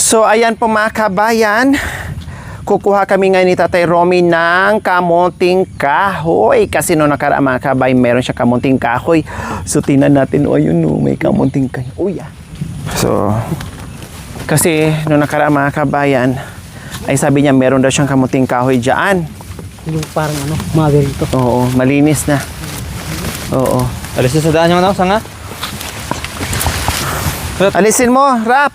So ayan po mga kabayan, kukuha kami ngayon ni Tatay Romy ng kamunting kahoy. Kasi noong nakaraan mga kabayan, meron siya kamunting kahoy. So tingnan natin, yun may kamunting kahoy. So, kasi noong nakaraan mga kabayan, ay sabi niya meron daw siyang kamunting kahoy dyan. Yung parang mother ito. Oo, malinis na. Oo. Alisin sa daan yung sanga. Alisin mo, Rap.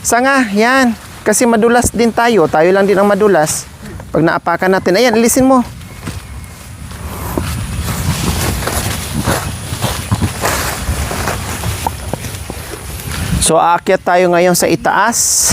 Sanga, yan. Kasi madulas din tayo. Tayo lang din ang madulas. Pag naapakan natin, ayan, alisin mo. So, aakyat tayo ngayon sa itaas.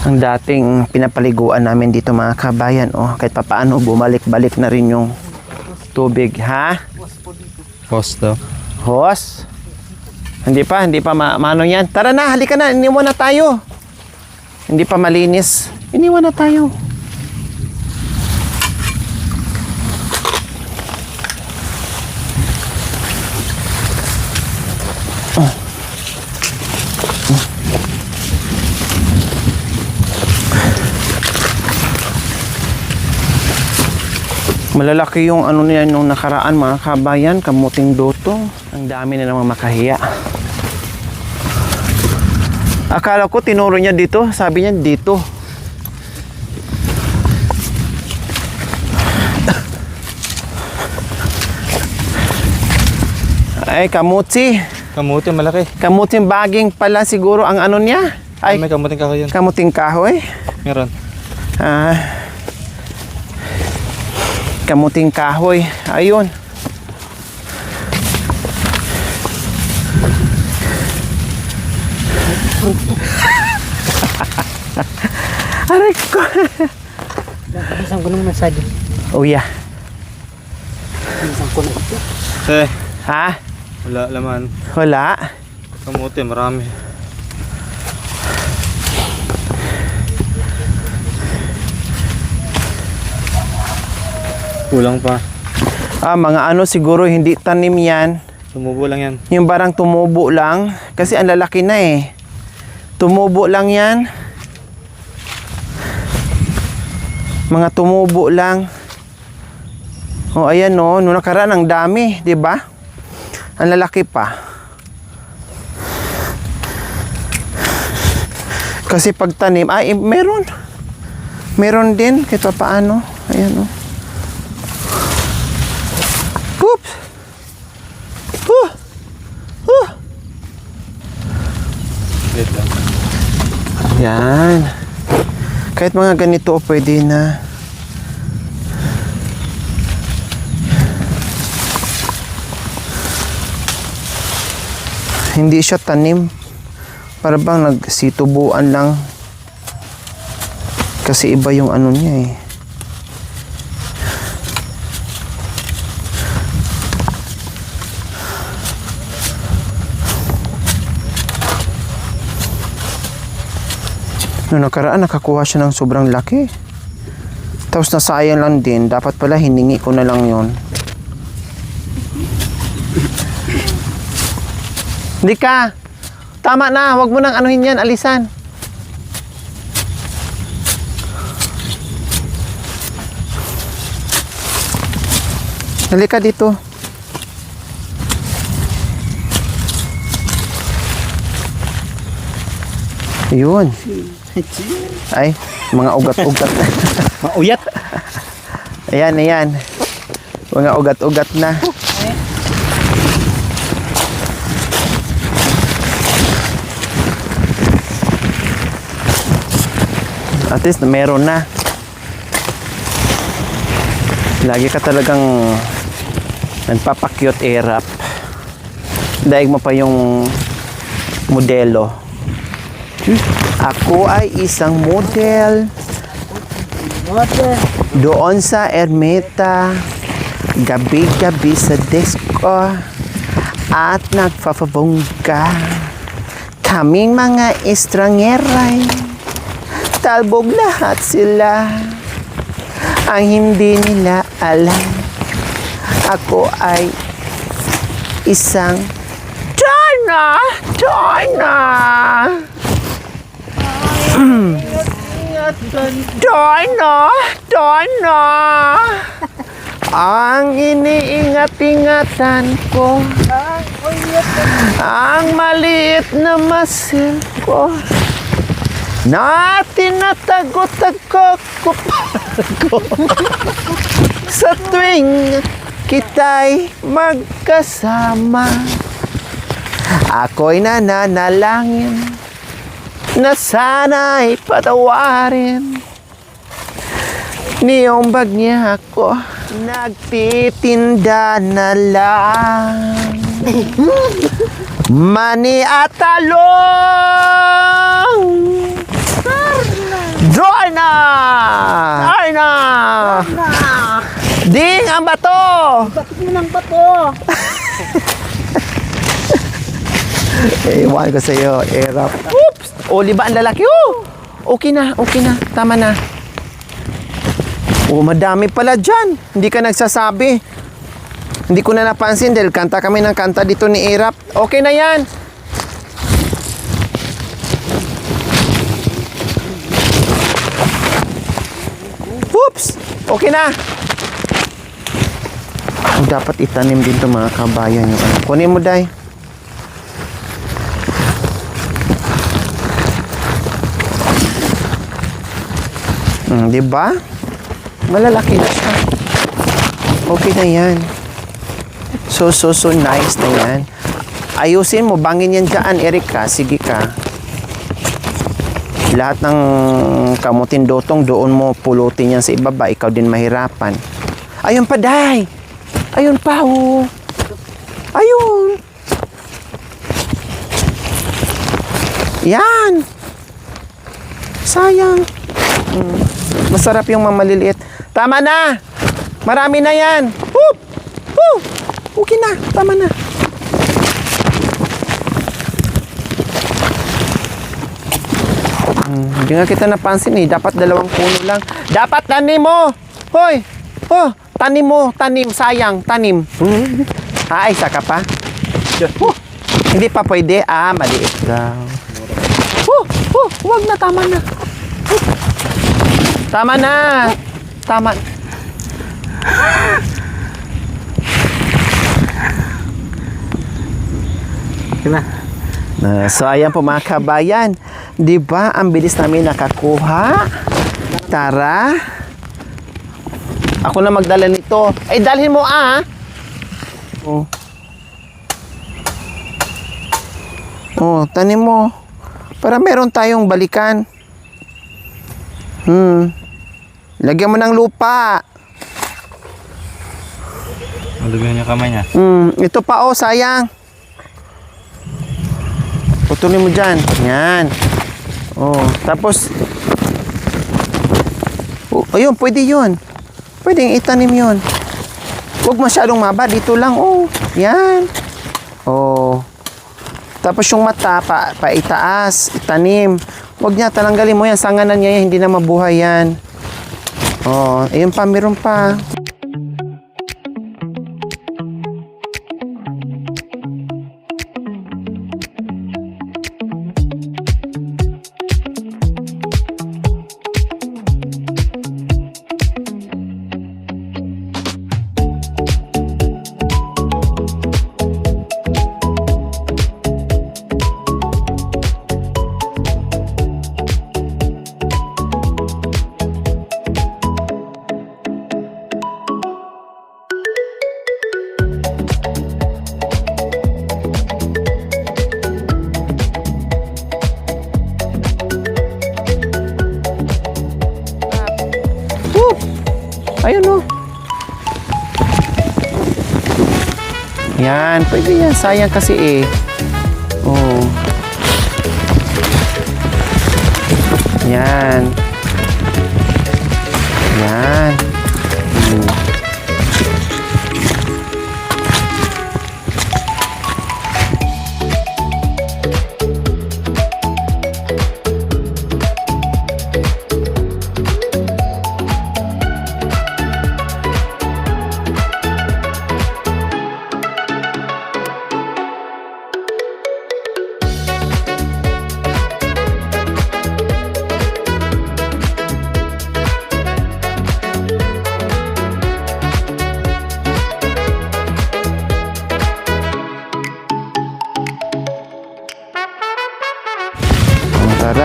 Ang dating pinapaliguan namin dito mga kabayan, kahit papaano bumalik-balik na rin yung tubig, ha? Hose daw. Hose? Hindi pa maano yan. Tara na, halika na, iniwan na tayo. Hindi pa malinis. Iniwan na tayo. Malalaki yung niya nung nakaraan mga kabayan, kamuting dutong. Ang dami na naman makahiya. Akala ko tinuro niya dito, sabi niya dito. Ay, kamuti. Kamuti, malaki. Kamuting baging pala siguro ang niya. Ay, May kamuting kahoy yan. kamuting kahoy. Meron. Kamuting kahoy. Ayun. Aray ko. Isang ko nung massage. Oh yeah. Isang ko na ito. Ha? Wala laman. Wala. Kamuti, marami. Kulang pa. Mga siguro hindi tanim yan. Tumubo lang yan. Yung barang tumubo lang. Kasi ang lalaki na eh. Tumubo lang yan. Mga tumubo lang. Ayan noong nakaraan ang dami, di ba? Ang lalaki pa. Kasi pag tanim, meron. Meron din, kahit pa paano. Ayan Oops! Wait lang. Yan. Kahit mga ganito, pwede na. Hindi siya tanim. Para bang nagsitubuan lang. Kasi iba yung niya eh. Noong nakaraan, nakakuha siya ng sobrang laki. Tapos nasayang lang din. Dapat pala hiningi ko na lang yon. Hindi ka. Tama na. Huwag mo nang yan. Alisan. Halika dito. Yun. Ay, mga ugat-ugat na. Mauyat! Ayan. Mga ugat-ugat na. At least meron na. Lagi ka talagang nagpapakyut Rap. Daig mo pa yung modelo. Ako ay isang model doon sa Ermita, gabi-gabi sa disco at nagpapabongga. Kaming mga estrangeray, talbog lahat sila. Ang hindi nila alam, ako ay isang China! China! China! China! Ang iniingat-ingatan ko, ang maliit na masil ko, na tinatago-tago ko sa tuwing kita'y magkasama. Ako'y nananalangin na sana'y patawarin niyong bagnya ako. Nagtitinda na lang mani at talong. Dorna! Dorna! Ding ang bato! Bakit mo ng bato? Iwan ko sa'yo, Erap. Oops! O, liba ang lalaki. Oh! Okay na, okay na. Tama na. Oh, madami pala dyan. Hindi ka nagsasabi. Hindi ko na napansin dahil kanta kami ng kanta dito ni Erap. Okay na yan. Oops! Okay na. Oh, dapat itanim din to mga kabayan yung ano. Kunin mo, Day. Di ba? Malalaki na siya. Okay na yan. So nice na yan. Ayusin mo, bangin yan dyan, Erika. Sige ka. Lahat ng kamutin dotong, doon mo pulutin yan sa ibaba. Ikaw din mahirapan. Ayun pa, Day. Ayun pa, oh. Ayun. Yan. Sayang. Masarap yung mamaliliit. Tama na. Marami na yan. Whoop! Whoop! Okay na. Tama na. Hindi nga kita napansin eh. Dapat 2 puno lang. Dapat tanim mo. Hoy! Oh! Tanim mo. Tanim. Sayang. Tanim. Ay, isa ka pa. Hindi pa pwede. Ah, maliit daw. Huwag na. Tama na. Tama na. Tama. Diba? So, ayan po mga kabayan. Di ba ang bilis namin nakakuha? Tara. Ako na magdala nito. Ay, dalhin mo Oh. Oh, tanim mo. Para meron tayong balikan. Lagyan mo ng lupa. Malagyan niya kamay niya. Ito pa, oh, sayang. Putulin mo dyan. Yan. Oh, tapos, oh, ayun, pwede yun. Pwedeng itanim yun. Huwag masyadong maba. Dito lang, oh. Yan. Oh. Tapos yung mata, itaas, itanim. Huwag niya, talanggalin mo yan. Sanganan niya yan, hindi na mabuhay yan. Oh, ayun pa, meron pa. Ayun, oh. Yan, pwede yan. Sayang kasi eh. Oh. Yan. Yan.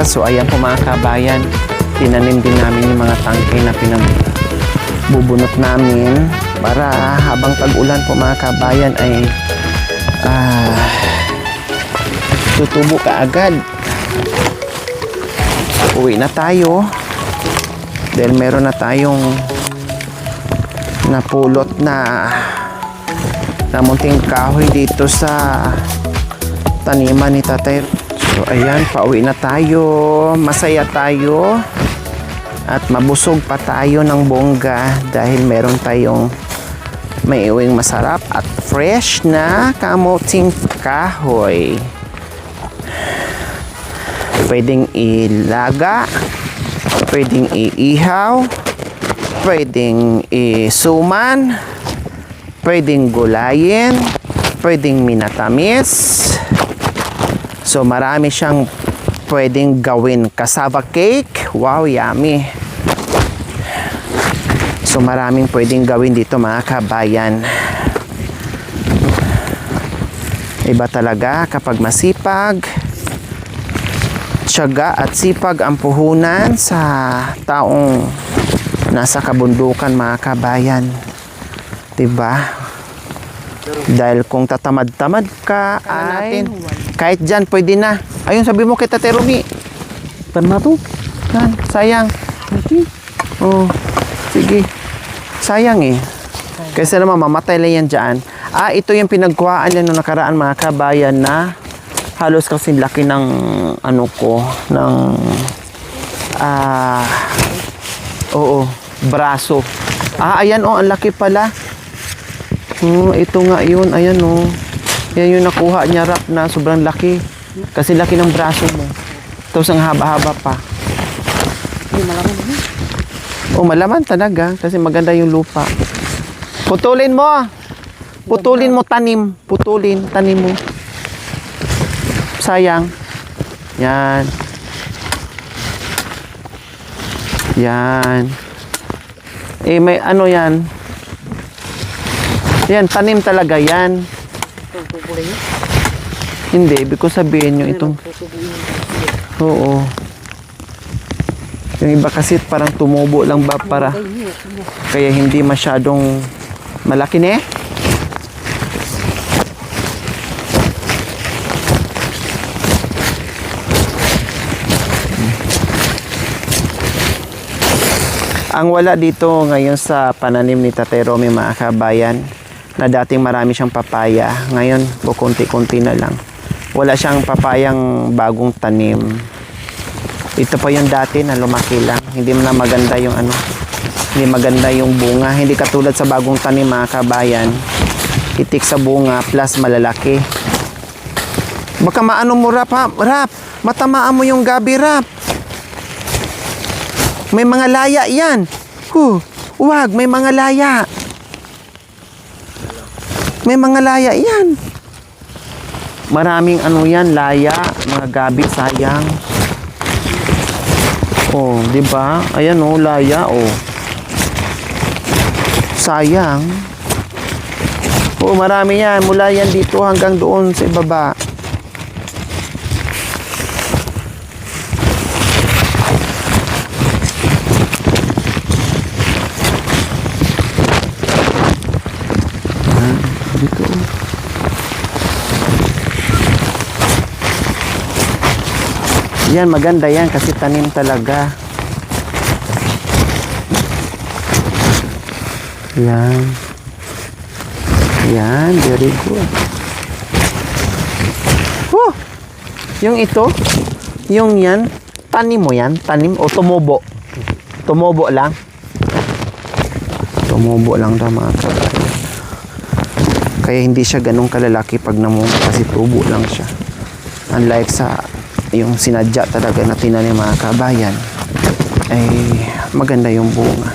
So ayan po mga kabayan, tinanim din namin yung mga tangke na pinagbubunot namin para habang tag-ulan po mga kabayan ay tutubo kaagad. Uwi na tayo dahil meron na tayong napulot na munting kahoy dito sa taniman ni Tatay. So ayan, pauwi na tayo. Masaya tayo at mabusog pa tayo ng bongga dahil meron tayong may uwing masarap at fresh na kamuting kahoy. Pwedeng ilaga, pwedeng iihaw, pwedeng isuman, pwedeng gulayin, pwedeng minatamis. So marami siyang pwedeng gawin. Cassava cake, wow, yummy. So maraming pwedeng gawin dito mga kabayan. Iba talaga kapag masipag, tiyaga at sipag ang puhunan sa taong nasa kabundukan mga kabayan. Diba? Dahil kung tatamad-tamad ka ay kahit dyan pwede na. Ayun, sabi mo kay Tate Romy. Tama to. Yan, sayang. Oh, sige. Sayang eh. Kasi naman mamatay lang yan dyan. Ito yung pinagkuhaan yan noong nakaraan mga kabayan na halos kasing laki ng ano ko, ng braso. Ayan ang laki pala. Ito nga yun, ayan yan yung nakuha niya rap na sobrang laki. Kasi laki ng braso mo. Tapos ang haba-haba pa. Malaman mo. Malaman talaga kasi maganda yung lupa. Putulin mo. Putulin mo tanim. Tanim mo. Sayang. Yan. May ano yan. Yan, tanim talaga yan. Hindi, ibig ko sabihin nyo itong... Oo. Yung iba kasi parang tumubo lang ba para... Kaya hindi masyadong malaki na eh. Ang wala dito ngayon sa pananim ni Tatay Romy mga kabayan, na dating marami siyang papaya, ngayon kukunti-kunti na lang. Wala siyang papayang bagong tanim. Ito pa yung dati na lumaki lang. Hindi na maganda yung hindi maganda yung bunga. Hindi katulad sa bagong tanim mga kabayan. Itik sa bunga plus malalaki. Baka maano mo Rap ha? Rap, matamaan mo yung gabi Rap. May mga laya yan. Wag, may mga laya. May mga laya yan. Maraming yan, laya, mga gabi, sayang. Di ba? Ayan laya, sayang. Marami yan. Mula yan dito hanggang doon sa ibaba. Dito. Yan, maganda yan kasi tanim talaga. Yan. Yan, very good. Yung ito, yung yan, tanim mo yan? Tanim o tumubo? Tumubo lang? Tumubo lang daw mga kabayan. Kaya hindi siya ganun kalalaki pag namunga kasi tubo lang siya. Unlike sa yung sinadya talaga na tinanim mga kabayan, ay maganda yung bunga.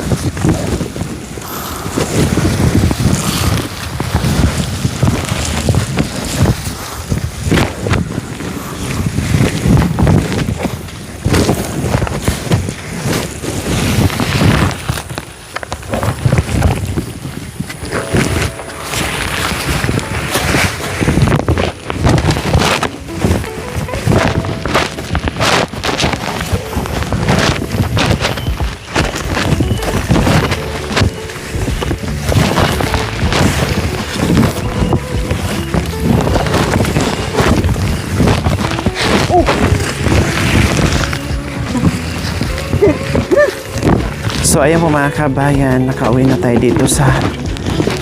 So ayan po mga kabayan, nakauwi na tayo dito sa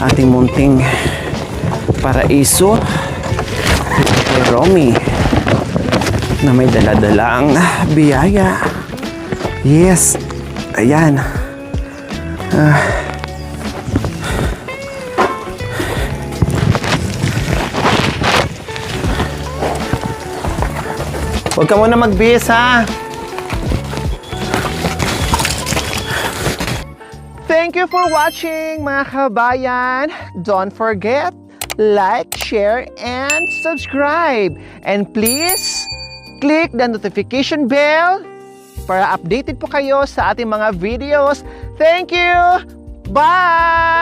ating munting paraiso. Kay Romy na may daladalang biyaya. Yes, ayan. Huwag ka muna magbihis ha. Thank you for watching mga kabayan. Don't forget, like, share, and subscribe. And please, click the notification bell para updated po kayo sa ating mga videos. Thank you! Bye!